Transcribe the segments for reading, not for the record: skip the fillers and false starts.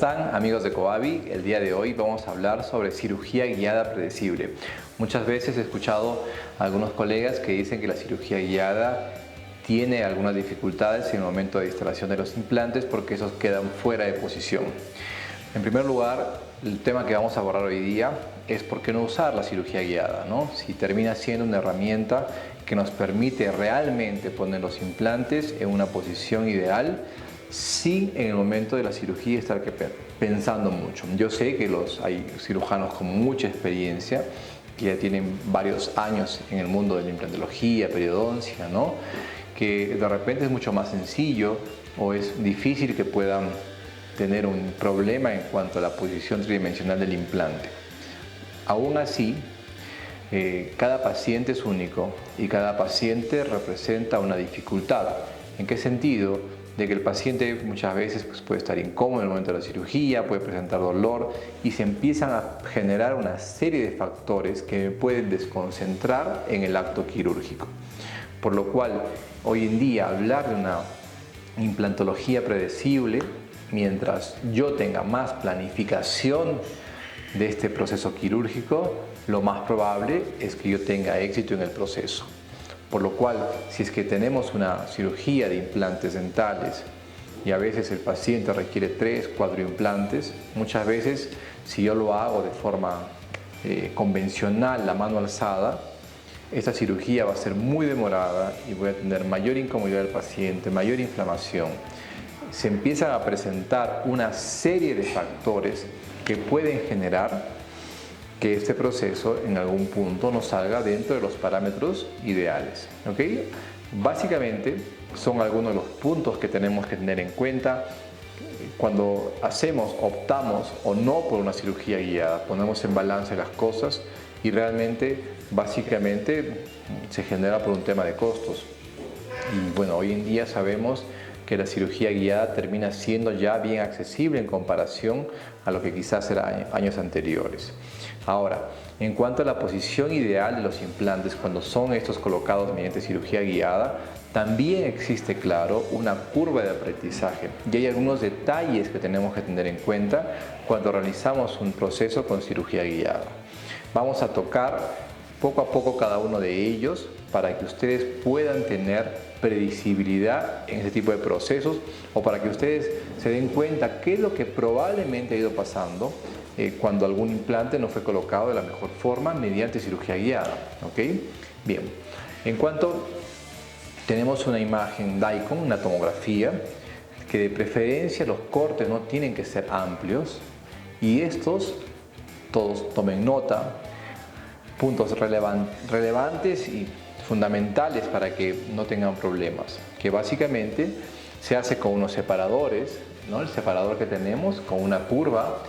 están, amigos de Coavi? El día de hoy vamos a hablar sobre cirugía guiada predecible. Muchas veces he escuchado a algunos colegas que dicen que la cirugía guiada tiene algunas dificultades en el momento de instalación de los implantes porque esos quedan fuera de posición. En primer lugar, el tema que vamos a abordar hoy día es por qué no usar la cirugía guiada, ¿no? Si termina siendo una herramienta que nos permite realmente poner los implantes en una posición ideal sin en el momento de la cirugía estar pensando mucho. Yo sé que hay cirujanos con mucha experiencia que ya tienen varios años en el mundo de la implantología, periodoncia, ¿no? Que de repente es mucho más sencillo o es difícil que puedan tener un problema en cuanto a la posición tridimensional del implante. Aún así, cada paciente es único y cada paciente representa una dificultad. ¿En qué sentido? De que el paciente muchas veces puede estar incómodo en el momento de la cirugía, puede presentar dolor y se empiezan a generar una serie de factores que pueden desconcentrar en el acto quirúrgico. Por lo cual, hoy en día hablar de una implantología predecible, mientras yo tenga más planificación de este proceso quirúrgico, lo más probable es que yo tenga éxito en el proceso. Por lo cual, si es que tenemos una cirugía de implantes dentales y a veces el paciente requiere 3, 4 implantes, muchas veces si yo lo hago de forma convencional, la mano alzada, esta cirugía va a ser muy demorada y voy a tener mayor incomodidad del paciente, mayor inflamación. Se empiezan a presentar una serie de factores que pueden generar que este proceso en algún punto no salga dentro de los parámetros ideales. ¿Ok? Básicamente son algunos de los puntos que tenemos que tener en cuenta cuando optamos o no por una cirugía guiada. Ponemos en balance las cosas y realmente, básicamente, se genera por un tema de costos. Y bueno, hoy en día sabemos que la cirugía guiada termina siendo ya bien accesible en comparación a lo que quizás era años anteriores. Ahora, en cuanto a la posición ideal de los implantes cuando son estos colocados mediante cirugía guiada, también existe, claro, una curva de aprendizaje y hay algunos detalles que tenemos que tener en cuenta cuando realizamos un proceso con cirugía guiada. Vamos a tocar poco a poco cada uno de ellos para que ustedes puedan tener predecibilidad en este tipo de procesos o para que ustedes se den cuenta qué es lo que probablemente ha ido pasando cuando algún implante no fue colocado de la mejor forma mediante cirugía guiada. ¿Ok? Bien, en cuanto tenemos una imagen DICOM, una tomografía, que de preferencia los cortes no tienen que ser amplios y estos, todos tomen nota, puntos relevantes y fundamentales para que no tengan problemas, que básicamente se hace con unos separadores, ¿no? El separador que tenemos con una curva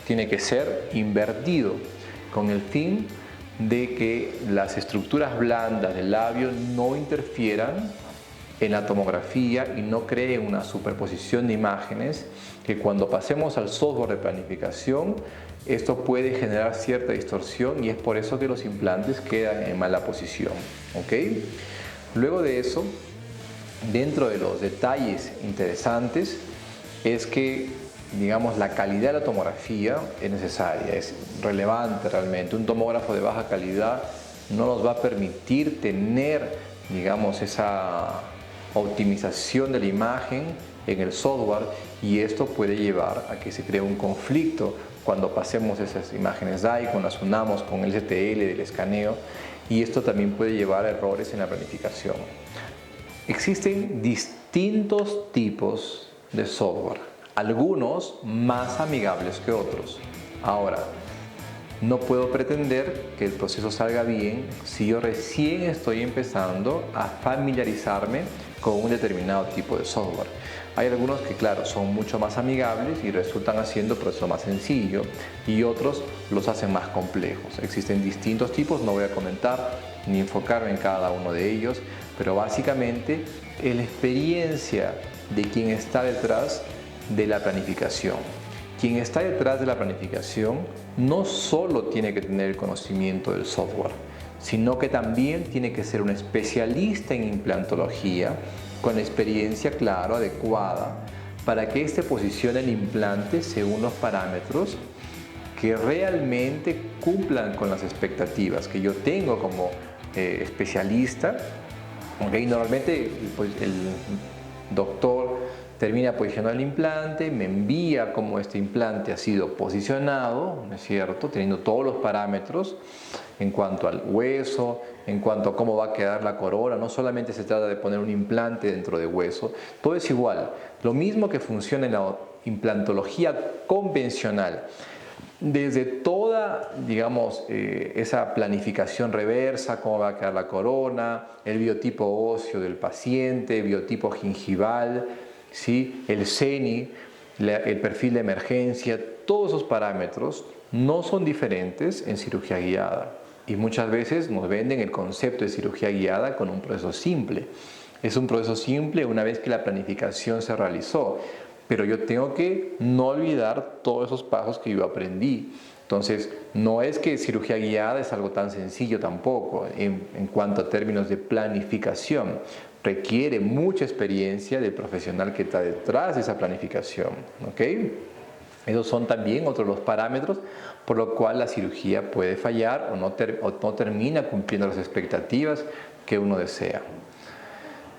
tiene que ser invertido con el fin de que las estructuras blandas del labio no interfieran en la tomografía y no creen una superposición de imágenes que cuando pasemos al software de planificación esto puede generar cierta distorsión y es por eso que los implantes quedan en mala posición. ¿Ok? Luego de eso, dentro de los detalles interesantes es que, digamos, la calidad de la tomografía es necesaria, es relevante realmente. Un tomógrafo de baja calidad no nos va a permitir tener, digamos, esa optimización de la imagen en el software y esto puede llevar a que se cree un conflicto cuando pasemos esas imágenes DICOM, las unamos con el STL del escaneo y esto también puede llevar a errores en la planificación. Existen distintos tipos de software, algunos más amigables que otros. Ahora, no puedo pretender que el proceso salga bien si yo recién estoy empezando a familiarizarme con un determinado tipo de software. Hay algunos que, claro, son mucho más amigables y resultan haciendo el proceso más sencillo y otros los hacen más complejos. Existen distintos tipos, no voy a comentar ni enfocarme en cada uno de ellos, pero básicamente es la experiencia de quien está detrás de la planificación. Quien está detrás de la planificación no solo tiene que tener el conocimiento del software, sino que también tiene que ser un especialista en implantología con la experiencia, claro, adecuada para que éste posicione el implante según los parámetros que realmente cumplan con las expectativas que yo tengo como especialista. ¿Okay? Normalmente pues, el doctor termina posicionando el implante, me envía cómo este implante ha sido posicionado, ¿no es cierto? Teniendo todos los parámetros en cuanto al hueso, en cuanto a cómo va a quedar la corona. No solamente se trata de poner un implante dentro de hueso, todo es igual. Lo mismo que funciona en la implantología convencional. Desde toda, digamos, esa planificación reversa, cómo va a quedar la corona, el biotipo óseo del paciente, biotipo gingival, ¿sí? El CENI, el perfil de emergencia, todos esos parámetros no son diferentes en cirugía guiada. Y muchas veces nos venden el concepto de cirugía guiada con un proceso simple. Es un proceso simple una vez que la planificación se realizó. Pero yo tengo que no olvidar todos esos pasos que yo aprendí. Entonces, no es que cirugía guiada es algo tan sencillo tampoco en cuanto a términos de planificación. Requiere mucha experiencia del profesional que está detrás de esa planificación. ¿Ok? Esos son también otros los parámetros por lo cual la cirugía puede fallar o no termina cumpliendo las expectativas que uno desea.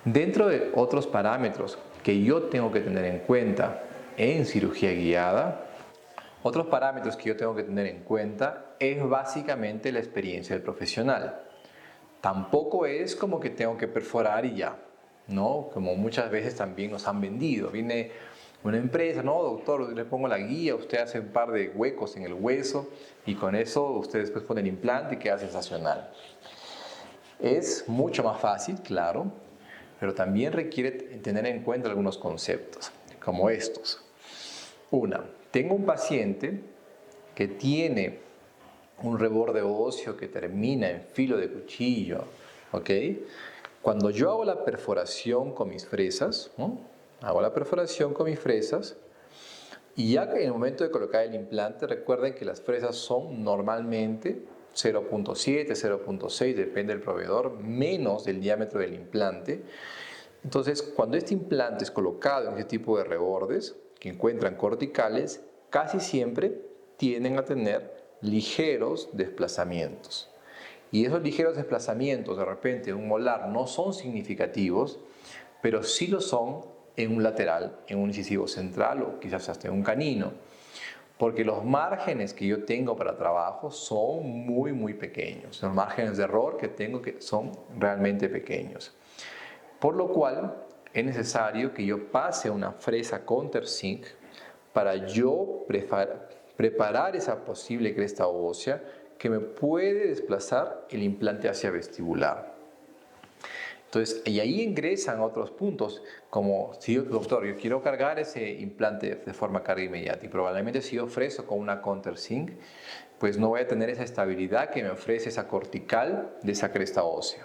Dentro de otros parámetros que yo tengo que tener en cuenta en cirugía guiada, otros parámetros que yo tengo que tener en cuenta es básicamente la experiencia del profesional. Tampoco es como que tengo que perforar y ya, ¿no? Como muchas veces también nos han vendido. Viene una empresa, no, doctor, le pongo la guía, usted hace un par de huecos en el hueso y con eso usted después pone el implante y queda sensacional. Es mucho más fácil, claro, pero también requiere tener en cuenta algunos conceptos, como estos. Una, tengo un paciente que tiene un reborde óseo que termina en filo de cuchillo, ¿ok? Cuando yo hago la perforación con mis fresas, ¿no? Hago la perforación con mis fresas y ya que en el momento de colocar el implante, recuerden que las fresas son normalmente 0.7, 0.6, depende del proveedor, menos del diámetro del implante. Entonces, cuando este implante es colocado en este tipo de rebordes, que encuentran corticales, casi siempre tienden a tener ligeros desplazamientos. Y esos ligeros desplazamientos, de repente, en un molar no son significativos, pero sí lo son en un lateral, en un incisivo central o quizás hasta en un canino. Porque los márgenes que yo tengo para trabajo son muy pequeños. Los márgenes de error que tengo que son realmente pequeños. Por lo cual es necesario que yo pase una fresa countersink para yo preparar esa posible cresta ósea que me puede desplazar el implante hacia vestibular. Entonces, y ahí ingresan otros puntos, como si yo, doctor, yo quiero cargar ese implante de forma carga inmediata y probablemente si yo ofrezco con una countersink, pues no voy a tener esa estabilidad que me ofrece esa cortical de esa cresta ósea.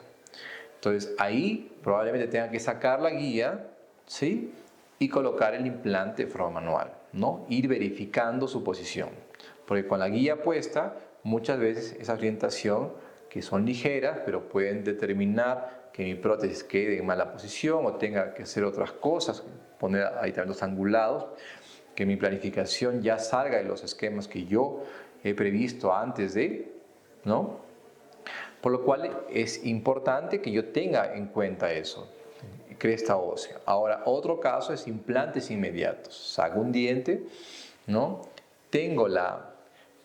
Entonces, ahí probablemente tenga que sacar la guía, ¿sí? Y colocar el implante de forma manual, ¿no? Ir verificando su posición. Porque con la guía puesta, muchas veces esa orientación, que son ligeras, pero pueden determinar que mi prótesis quede en mala posición o tenga que hacer otras cosas, poner aditamentos angulados, que mi planificación ya salga de los esquemas que yo he previsto antes de, ¿no? Por lo cual es importante que yo tenga en cuenta eso, cresta ósea. Ahora, otro caso es implantes inmediatos. Saco un diente, ¿no? Tengo la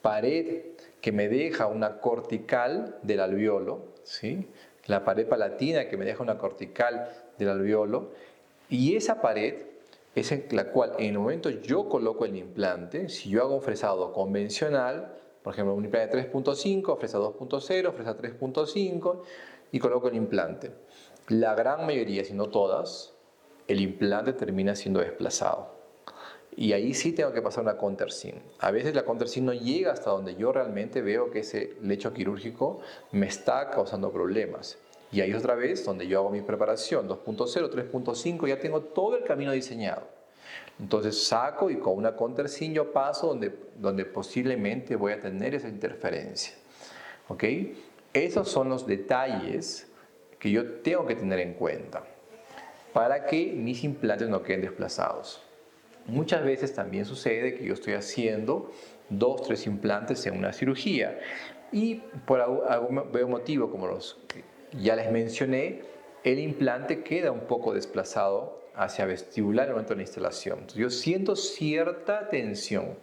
pared que me deja una cortical del alveolo, ¿sí? La pared palatina que me deja una cortical del alveolo, y esa pared es en la cual en el momento yo coloco el implante, si yo hago un fresado convencional, por ejemplo un implante 3.5, fresa 2.0, fresa 3.5 y coloco el implante. La gran mayoría, si no todas, el implante termina siendo desplazado. Y ahí sí tengo que pasar una countersink. A veces la countersink no llega hasta donde yo realmente veo que ese lecho quirúrgico me está causando problemas. Y ahí otra vez donde yo hago mi preparación, 2.0, 3.5, ya tengo todo el camino diseñado. Entonces saco y con una countersink yo paso donde posiblemente voy a tener esa interferencia. ¿Ok? Esos son los detalles que yo tengo que tener en cuenta para que mis implantes no queden desplazados. Muchas veces también sucede que yo estoy haciendo 2 o 3 implantes en una cirugía y por algún motivo, como los que ya les mencioné, el implante queda un poco desplazado hacia vestibular en el momento de la instalación. Entonces, yo siento cierta tensión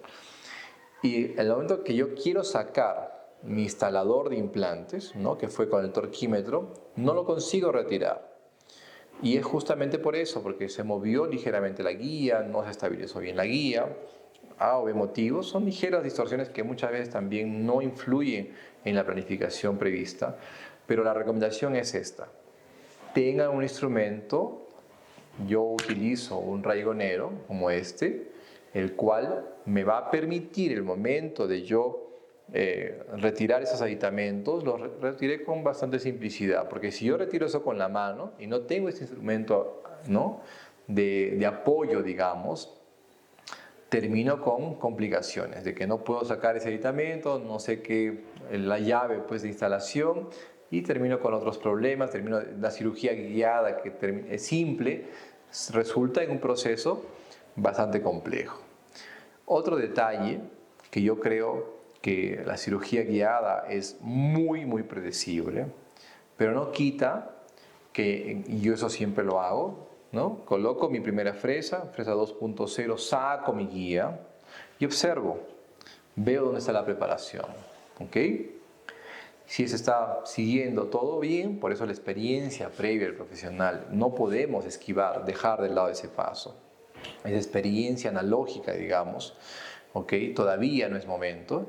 y en el momento que yo quiero sacar mi instalador de implantes, ¿no?, que fue con el torquímetro, no lo consigo retirar. Y es justamente por eso, porque se movió ligeramente la guía, no se estabilizó bien la guía. A o B motivos, son ligeras distorsiones que muchas veces también no influyen en la planificación prevista, pero la recomendación es esta: tengan un instrumento. Yo utilizo un raigonero como este, el cual me va a permitir el momento de yo retirar esos aditamentos, los retiré con bastante simplicidad, porque si yo retiro eso con la mano y no tengo este instrumento, ¿no?, de apoyo, digamos, termino con complicaciones, de que no puedo sacar ese aditamento, no sé qué, la llave pues de instalación, y termino con otros problemas, termino la cirugía guiada que es simple, resulta en un proceso bastante complejo. Otro detalle que yo creo que la cirugía guiada es muy predecible, pero no quita que, y yo eso siempre lo hago, ¿no?, coloco mi primera fresa 2.0, saco mi guía y observo, veo dónde está la preparación, ¿ok? Si se está siguiendo todo bien, por eso la experiencia previa del profesional, no podemos esquivar, dejar de lado ese paso. Esa experiencia analógica, digamos, ¿ok? Todavía no es momento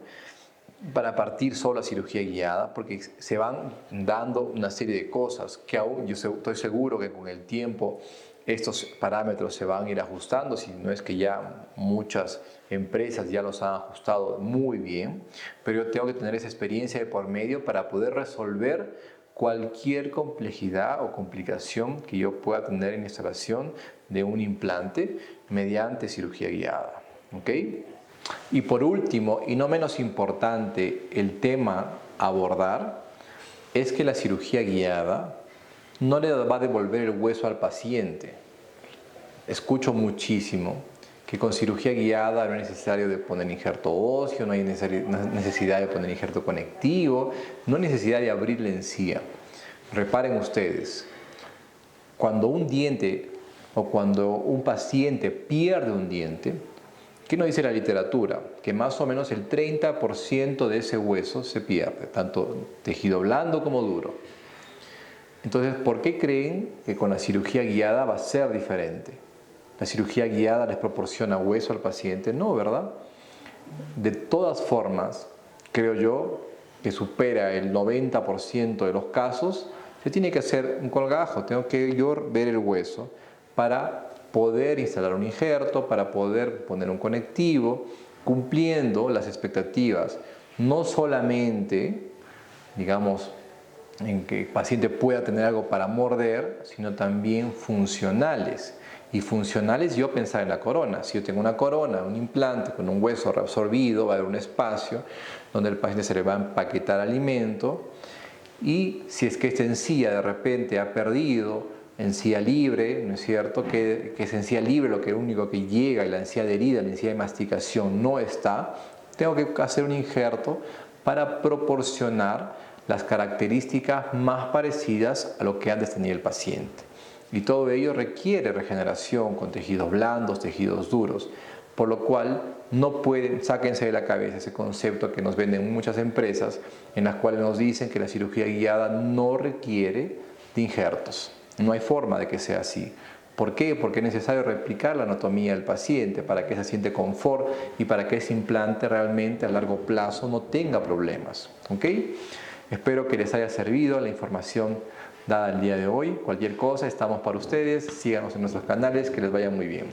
para partir solo a cirugía guiada, porque se van dando una serie de cosas que aún yo estoy seguro que con el tiempo estos parámetros se van a ir ajustando, si no es que ya muchas empresas ya los han ajustado muy bien, pero yo tengo que tener esa experiencia de por medio para poder resolver cualquier complejidad o complicación que yo pueda tener en la instalación de un implante mediante cirugía guiada, ¿ok? Y por último, y no menos importante, el tema a abordar es que la cirugía guiada no le va a devolver el hueso al paciente. Escucho muchísimo que con cirugía guiada no es necesario de poner injerto óseo, no hay necesidad de poner injerto conectivo, no hay necesidad de abrir la encía. Reparen ustedes, cuando un diente o cuando un paciente pierde un diente, ¿qué nos dice la literatura? Que más o menos el 30% de ese hueso se pierde, tanto tejido blando como duro. Entonces, ¿por qué creen que con la cirugía guiada va a ser diferente? ¿La cirugía guiada les proporciona hueso al paciente? No, ¿verdad? De todas formas, creo yo que supera el 90% de los casos, se tiene que hacer un colgajo, tengo que yo ver el hueso para poder instalar un injerto, para poder poner un conectivo, cumpliendo las expectativas, no solamente, digamos, en que el paciente pueda tener algo para morder, sino también funcionales. Y funcionales, yo pensaba en la corona. Si yo tengo una corona, un implante con un hueso reabsorbido, va a haber un espacio donde el paciente se le va a empaquetar alimento, y si es que esta encía de repente ha perdido encía libre, ¿no es cierto?, que es encía libre lo que único que llega, y la encía adherida, la encía de masticación no está, tengo que hacer un injerto para proporcionar las características más parecidas a lo que antes tenía el paciente. Y todo ello requiere regeneración con tejidos blandos, tejidos duros, por lo cual no pueden, sáquense de la cabeza ese concepto que nos venden muchas empresas, en las cuales nos dicen que la cirugía guiada no requiere de injertos. No hay forma de que sea así. ¿Por qué? Porque es necesario replicar la anatomía del paciente para que se siente confort y para que ese implante realmente a largo plazo no tenga problemas. ¿Ok? Espero que les haya servido la información dada el día de hoy. Cualquier cosa, estamos para ustedes. Síganos en nuestros canales, que les vaya muy bien.